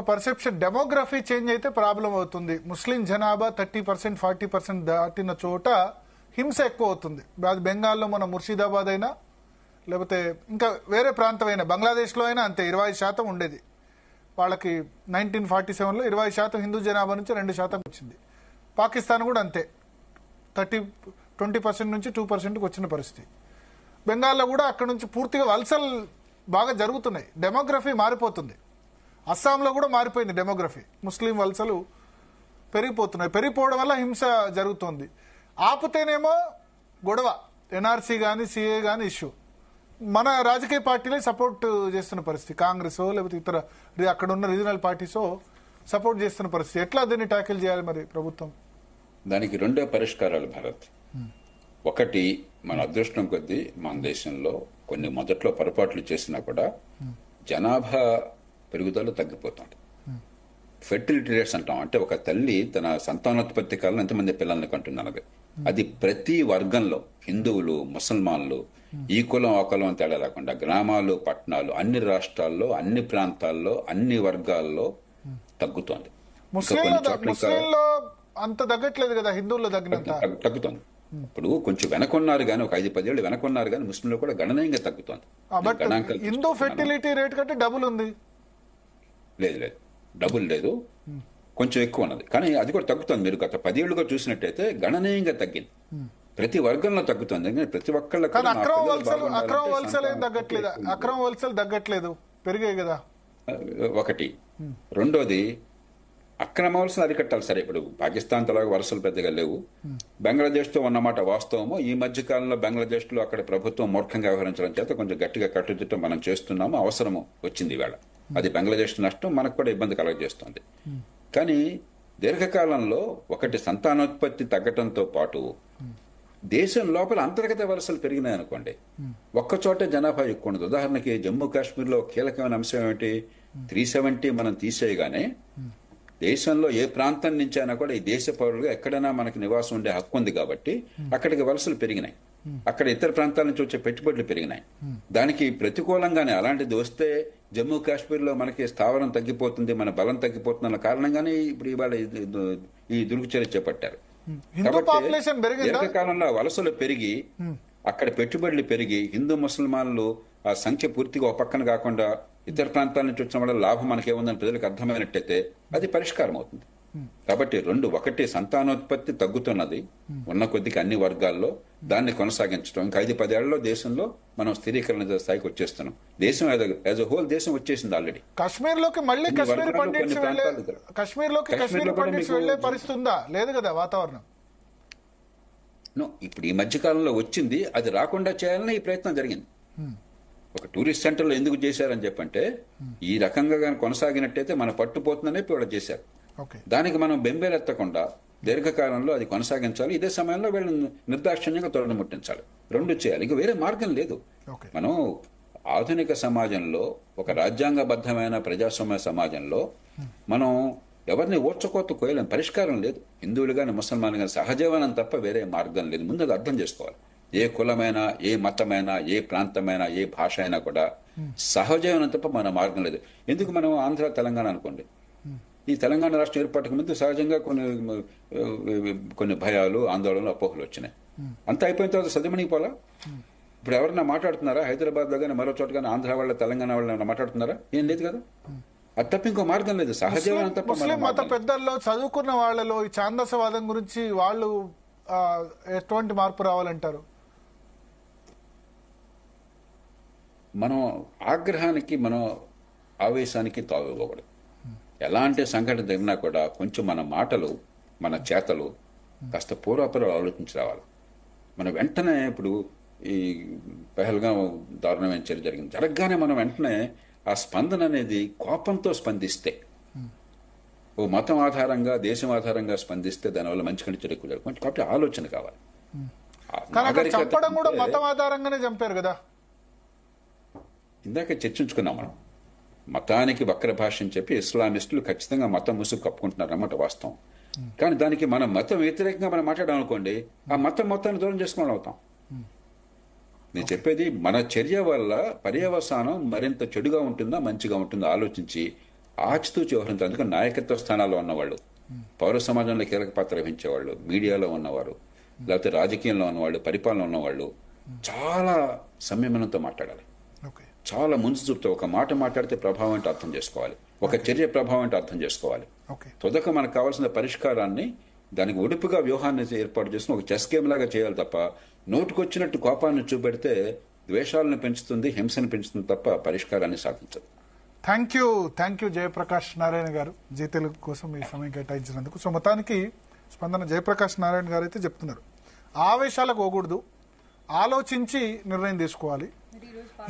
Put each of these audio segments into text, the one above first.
Perception demography change అయితే problem అవుతుంది. ముస్లిం జనాభా 30% 40% దాటిన చోట హింస ఎక్కువ అవుతుంది. అది బెంగాల్లో మన ముర్షిదాబాద్ అయినా లేకపోతే ఇంకా వేరే ప్రాంతమైన బంగ్లాదేశ్లో అయినా అంతే 25% ఉండేది. వాళ్ళకి 1947లో 20% హిందూ జనాభా నుంచి 2% వచ్చింది. పాకిస్తాన్ కూడా అంతే 20% నుంచి 2%కి వచ్చిన పరిస్థితి. బెంగాల్లో కూడా అక్కడ నుంచి పూర్తిగా వలసలు బాగా జరుగుతున్నాయి. డెమోగ్రఫీ మారిపోతుంది. అస్సాంలో కూడా మారిపోయింది డెమోగ్రఫీ. ముస్లిం వలసలు పెరిగిపోతున్నాయి. పెరిగిపోవడం వల్ల హింస జరుగుతుంది. ఆపుతేనేమో గొడవ, ఎన్ఆర్సీ కానీ సిఏ కానీ ఇష్యూ. మన రాజకీయ పార్టీలే సపోర్ట్ చేస్తున్న పరిస్థితి. కాంగ్రెస్ లేకపోతే ఇతర అక్కడ ఉన్న రీజనల్ పార్టీసో సపోర్ట్ చేస్తున్న పరిస్థితి. ఎట్లా దీన్ని ట్యాకిల్ చేయాలి మరి ప్రభుత్వం? దానికి రెండో పరిష్కారాలు భారత్. ఒకటి, మన అదృష్టం కొద్దీ మన దేశంలో కొన్ని మొదట్లో పొరపాట్లు చేసినా కూడా జనాభా పెరుగుదల తగ్గిపోతుంది. ఫెర్టిలిటీ రేట్స్ అంటాం, అంటే ఒక తల్లి తన సంతానోత్పత్తి కాలంలో ఎంతమంది పిల్లల్ని కంటున్నది. అది ప్రతి వర్గంలో, హిందువులు, ముసల్మాన్లు, ఈ కులం ఆ కులం అని తేడా లేకుండా గ్రామాలు, పట్టణాలు, అన్ని రాష్ట్రాల్లో, అన్ని ప్రాంతాల్లో, అన్ని వర్గాల్లో తగ్గుతోంది. ముస్లింలో అంత తగ్గట్లేదు కదా, హిందువుల్లో తగ్గుతోంది. ఇప్పుడు కొంచెం వెనకొన్నారు కానీ, ఒక 5-10 ఏళ్ళు వెనకొన్నారు కానీ ముస్లింలో కూడా గణనీయంగా తగ్గుతోంది. హిందూ ఫెర్టిలిటీ రేట్ కంటే డబుల్ ఉంది. లేదు లేదు, డబుల్ లేదు, కొంచెం ఎక్కువ ఉన్నది. కానీ అది కూడా తగ్గుతుంది. మీరు గత 10 ఏళ్లుగా చూసినట్టయితే గణనీయంగా తగ్గింది. ప్రతి వర్గంలో తగ్గుతుంది. ప్రతి ఒక్కళ్ళ అక్రమ వలసలు తగ్గట్లేదు, పెరిగాయి కదా ఒకటి. రెండోది, అక్రమ వలసలు అరికట్టాలి. సరే, ఇప్పుడు పాకిస్తాన్ తలాగా వలసలు పెద్దగా లేవు. బంగ్లాదేశ్ తో ఉన్నమాట వాస్తవము. ఈ మధ్య కాలంలో బంగ్లాదేశ్ లో అక్కడ ప్రభుత్వం మూర్ఖంగా వ్యవహరించడం చేత కొంచెం గట్టిగా కట్టుదిట్టం మనం చేస్తున్నాము. అవసరము వచ్చింది వేళ. అది బంగ్లాదేశ్ నష్టం, మనకు కూడా ఇబ్బంది కలగజేస్తుంది. కానీ దీర్ఘకాలంలో ఒకటి, సంతానోత్పత్తి తగ్గటంతో పాటు దేశం లోపల అంతర్గత వలసలు పెరిగినాయి అనుకోండి, ఒక్కచోటే జనాభా ఎక్కువ ఉండదు. ఉదాహరణకి జమ్మూ కాశ్మీర్లో కీలకమైన అంశం ఏమిటి, 370 మనం తీసేయగానే దేశంలో ఏ ప్రాంతం నుంచి అయినా కూడా ఈ దేశ పౌరులుగా ఎక్కడైనా మనకి నివాసం ఉండే హక్కు ఉంది కాబట్టి అక్కడికి వలసలు పెరిగినాయి. అక్కడ ఇతర ప్రాంతాల నుంచి వచ్చే పెట్టుబడులు పెరిగినాయి. దానికి ప్రతికూలంగానే అలాంటిది వస్తే జమ్మూ కాశ్మీర్ లో మనకి స్థావరం తగ్గిపోతుంది, మన బలం తగ్గిపోతున్న కారణంగానే ఇప్పుడు ఇవాళ ఈ దుర్గుచర్య చేపట్టారు. దీర్ఘకాలంలో వలసలు పెరిగి అక్కడ పెట్టుబడులు పెరిగి హిందూ ముసల్మాన్లు ఆ సంఖ్య పూర్తిగా ఒక పక్కన కాకుండా ఇతర ప్రాంతాల నుంచి వచ్చిన వల్ల లాభం మనకేముందని ప్రజలకు అర్థమైనట్టయితే అది పరిష్కారం అవుతుంది. కాబట్టి రెండు, ఒకటి సంతానోత్పత్తి తగ్గుతున్నది ఉన్న కొద్దికి అన్ని వర్గాల్లో, దాన్ని కొనసాగించడం. ఇంకా 5-10 ఏళ్లలో దేశంలో మనం స్థిరీకరణ స్థాయికి వచ్చేస్తున్నాం. దేశం యాజ్ ఎ హోల్ దేశం వచ్చేసింది ఆల్రెడీ. కాశ్మీర్లోకి మళ్ళీ కాశ్మీర్ పండిట్స్ వెళ్లే పరిస్థితి ఉందా? లేదు కదా వాతావరణం. ఇప్పుడు ఈ మధ్య కాలంలో వచ్చింది, అది రాకుండా చేయాలని ఈ ప్రయత్నం జరిగింది. ఒక టూరిస్ట్ సెంటర్ లో ఎందుకు చేశారని చెప్పంటే, ఈ రకంగా కానీ కొనసాగినట్టయితే మన పట్టుపోతుందనే ఇప్పుడు చేశారు. దానికి మనం బెంబేలెత్తకుండా దీర్ఘకాలంలో అది కొనసాగించాలి. ఇదే సమయంలో వీళ్ళని నిర్దాక్షిణ్యంగా తొలముట్టించాలి. రెండు చేయాలి, ఇక వేరే మార్గం లేదు. మనం ఆధునిక సమాజంలో, ఒక రాజ్యాంగబద్ధమైన ప్రజాస్వామ్య సమాజంలో మనం ఎవరిని ఓర్చుకోత కోయలేం, పరిష్కారం లేదు. హిందువులు కానీ ముసల్మాన్లు కానీ సహజీవనం తప్ప వేరే మార్గం లేదు. ముందు అది అర్థం చేసుకోవాలి. ఏ కులమైనా, ఏ మతమైనా, ఏ ప్రాంతమైనా, ఏ భాష అయినా కూడా సహజీవనం తప్ప మన మార్గం లేదు. ఎందుకు మనం ఆంధ్ర తెలంగాణ అనుకోండి, ఈ తెలంగాణ రాష్ట్రం ఏర్పాటుకు ముందు సహజంగా కొన్ని భయాలు, ఆందోళనలు, అపోహలు వచ్చినాయి. అంతా అయిపోయిన తర్వాత సదిమణిపోలా. ఇప్పుడు ఎవరన్నా మాట్లాడుతున్నారా హైదరాబాద్ లో కానీ మరో చోట కానీ ఆంధ్ర వాళ్ళ, తెలంగాణ వాళ్ళ మాట్లాడుతున్నారా? ఏం లేదు కదా. అది తప్ప ఇంకో మార్గం లేదు. సహజీవనం తప్ప. ముస్లిం మత పెద్దల్లో, చదువుకున్న వాళ్ళలో ఈ ఛాందసవాదం గురించి వాళ్ళు ఎటువంటి మార్పు రావాలంటారు? మనం ఆగ్రహానికి, మనం ఆవేశానికి తావు ఇవ్వకూడదు. ఎలాంటి సంఘటన జరిగినా కూడా కొంచెం మన మాటలు, మన చేతలు కాస్త పూర్వపరాలు ఆలోచించి రావాలి. మనం వెంటనే, ఇప్పుడు ఈ పహల్గాం దారుణమైన చర్య జరిగింది, జరగగానే మనం వెంటనే ఆ స్పందన అనేది కోపంతో స్పందిస్తే, ఓ మతం ఆధారంగా, దేశం ఆధారంగా స్పందిస్తే దానివల్ల మంచి కంటే చెడు జరుగుతుంది. కాబట్టి ఆలోచన కావాలి. చంపడం కూడా మతం ఆధారంగానే చంపారు కదా. ఇందాక చర్చించుకున్నాం మనం. మతానికి వక్ర భాష అని చెప్పి ఇస్లామిస్టులు ఖచ్చితంగా మతం ముసుగు కప్పుకుంటున్నారు అన్నమాట వాస్తవం. కానీ దానికి మనం మతం వ్యతిరేకంగా మనం మాట్లాడాం అనుకోండి, ఆ మతం మొత్తాన్ని దూరం చేసుకోవడం అవుతాం. నేను చెప్పేది, మన చర్య వల్ల పర్యవసానం మరింత చెడుగా ఉంటుందా మంచిగా ఉంటుందా ఆలోచించి ఆచితూచి వ్యవహరించాలి. అందుకని నాయకత్వ స్థానాల్లో ఉన్నవాళ్ళు, పౌర సమాజంలో కీలక పాత్ర వహించేవాళ్ళు, మీడియాలో ఉన్నవారు, లేకపోతే రాజకీయంలో ఉన్నవాళ్ళు, పరిపాలన ఉన్నవాళ్ళు చాలా సంయమనంతో మాట్లాడాలి. చాలా ముందు చూపుతో ఒక మాట మాట్లాడితే ప్రభావం అంటే అర్థం చేసుకోవాలి, ఒక చర్య ప్రభావం అంటే అర్థం చేసుకోవాలి. తొదక మనకు కావాల్సిన పరిష్కారాన్ని దానికి ఒడుపుగా వ్యూహాన్ని ఏర్పాటు చేసిన ఒక చెస్ గేమ్ లాగా చేయాలి తప్ప నోటుకొచ్చినట్టు కోపాన్ని చూపెడితే ద్వేషాలను పెంచుతుంది, హింసను పెంచుతుంది తప్ప పరిష్కారాన్ని సాధించదు. థ్యాంక్ యూ జయప్రకాష్ నారాయణ గారు జీ తెలుగు కోసం ఈ సమయం కేటాయించినందుకు. సో మొత్తానికి స్పందన జయప్రకాష్ నారాయణ గారు అయితే చెప్తున్నారు, ఆవేశాలకు పోకూడదు, ఆలోచించి నిర్ణయం తీసుకోవాలి.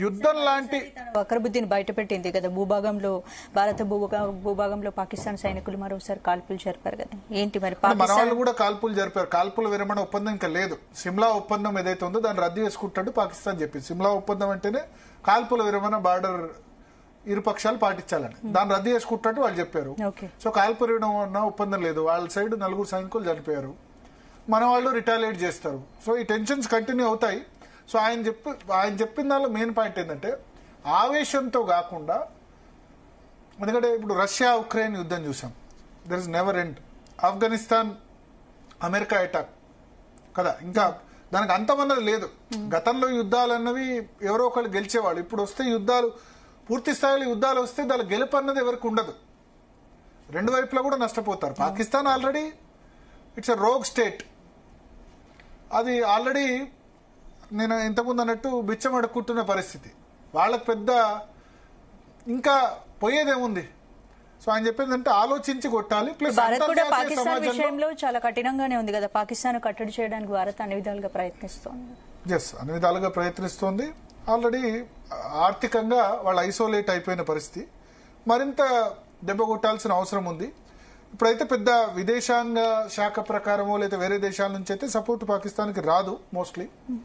యుద్ధం లాంటి అక్రబుద్దీన్ బయటపెట్టింది కదా, భూభాగంలో భారత భూభాగంలో పాకిస్తాన్ సైనికులు మరోసారి కాల్పులు జరిపారు కదా, ఏంటి మరి? మన వాళ్ళు కూడా కాల్పులు జరిపారు. కాల్పుల విరమణ ఒప్పందం ఇంకా లేదు. సిమ్లా ఒప్పందం ఏదైతే ఉందో దాన్ని రద్దు చేసుకుంటాడు పాకిస్తాన్ చెప్పింది. సిమ్లా ఒప్పందం అంటేనే కాల్పుల విరమణ, బార్డర్ ఇరుపక్షాలు పాటించాలని, దాన్ని రద్దు చేసుకుంటాడు వాళ్ళు చెప్పారు. సో కాల్పుల విరమణ ఒప్పందం లేదు, వాళ్ళ సైడ్ 4 సైనికులు చనిపోయారు, మన వాళ్ళు రిటాలియేట్ చేస్తారు. సో ఈ టెన్షన్స్ కంటిన్యూ అవుతాయి. సో ఆయన చెప్పిన దానిలో మెయిన్ పాయింట్ ఏంటంటే ఆవేశంతో కాకుండా, ఎందుకంటే ఇప్పుడు రష్యా ఉక్రెయిన్ యుద్ధం చూసాం, there is never end. Afghanistan America attack కదా, ఇంకా దానికి అంతమన్నది లేదు. గతంలో యుద్ధాలు అన్నవి ఎవరో ఒకళ్ళు గెలిచేవాళ్ళు, ఇప్పుడు వస్తే యుద్ధాలు పూర్తి స్థాయిలో యుద్ధాలు వస్తే దాని గెలుపు అన్నది ఎవరికి ఉండదు, రెండు వైపులా కూడా నష్టపోతారు. Pakistan already it's a rogue state, అది ఆల్రెడీ నేను ఇంతకుముందు అన్నట్టు బిచ్చం అడుక్కుంటున్న పరిస్థితి, వాళ్ళకి పెద్ద ఇంకా పోయేదేముంది. సో ఆయన చెప్పింది అంటే ఆలోచించి కొట్టాలి. ప్లస్ భారత్ కూడా పాకిస్తాన్ విషయంలో చాలా కఠినంగానే ఉంది కదా, పాకిస్తాన్ కట్టడి చేయడానికి భారత్ అన్ని విధాలుగా ప్రయత్నిస్తోంది. అన్ని విధాలుగా ప్రయత్నిస్తోంది. ఆల్రెడీ ఆర్థికంగా వాళ్ళు ఐసోలేట్ అయిపోయిన పరిస్థితి, మరింత దెబ్బ కొట్టాల్సిన అవసరం ఉంది. ఇప్పుడైతే పెద్ద విదేశాంగ శాఖ ప్రకారమో లేదా వేరే దేశాల నుంచి అయితే సపోర్ట్ పాకిస్తాన్కి రాదు మోస్ట్లీ.